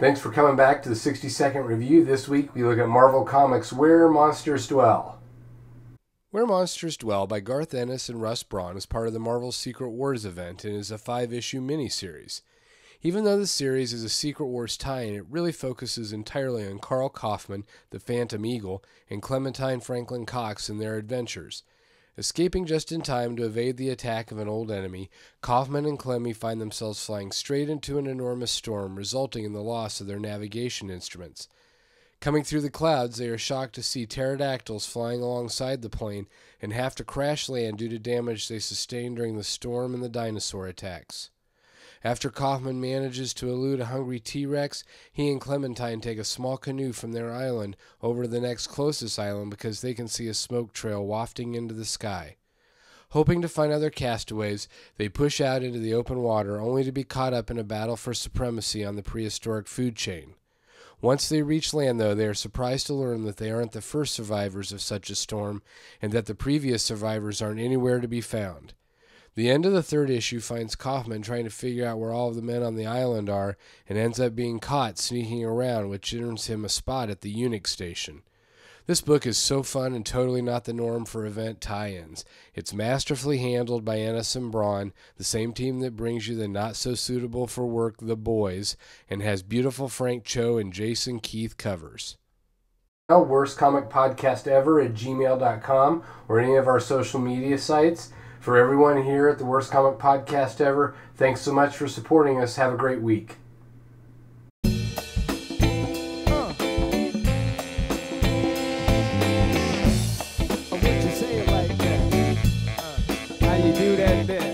Thanks for coming back to the 60-second review. This week we look at Marvel Comics' Where Monsters Dwell. Where Monsters Dwell by Garth Ennis and Russ Braun is part of the Marvel Secret Wars event and is a 5-issue miniseries. Even though the series is a Secret Wars tie-in, it really focuses entirely on Carl Kaufman, the Phantom Eagle, and Clementine Franklin Cox and their adventures. Escaping just in time to evade the attack of an old enemy, Kaufman and Clemmy find themselves flying straight into an enormous storm, resulting in the loss of their navigation instruments. Coming through the clouds, they are shocked to see pterodactyls flying alongside the plane and have to crash land due to damage they sustained during the storm and the dinosaur attacks. After Kaufman manages to elude a hungry T-Rex, he and Clementine take a small canoe from their island over to the next closest island because they can see a smoke trail wafting into the sky. Hoping to find other castaways, they push out into the open water only to be caught up in a battle for supremacy on the prehistoric food chain. Once they reach land, though, they are surprised to learn that they aren't the first survivors of such a storm and that the previous survivors aren't anywhere to be found. The end of the third issue finds Kaufman trying to figure out where all of the men on the island are and ends up being caught sneaking around, which earns him a spot at the Unix station. This book is so fun and totally not the norm for event tie-ins. It's masterfully handled by Ennis and Braun, the same team that brings you the not-so-suitable-for-work The Boys, and has beautiful Frank Cho and Jason Keith covers. Worst Comic Podcast Ever at gmail.com or any of our social media sites. For everyone here at the Worst Comic Podcast Ever, thanks so much for supporting us. Have a great week. How you do that there?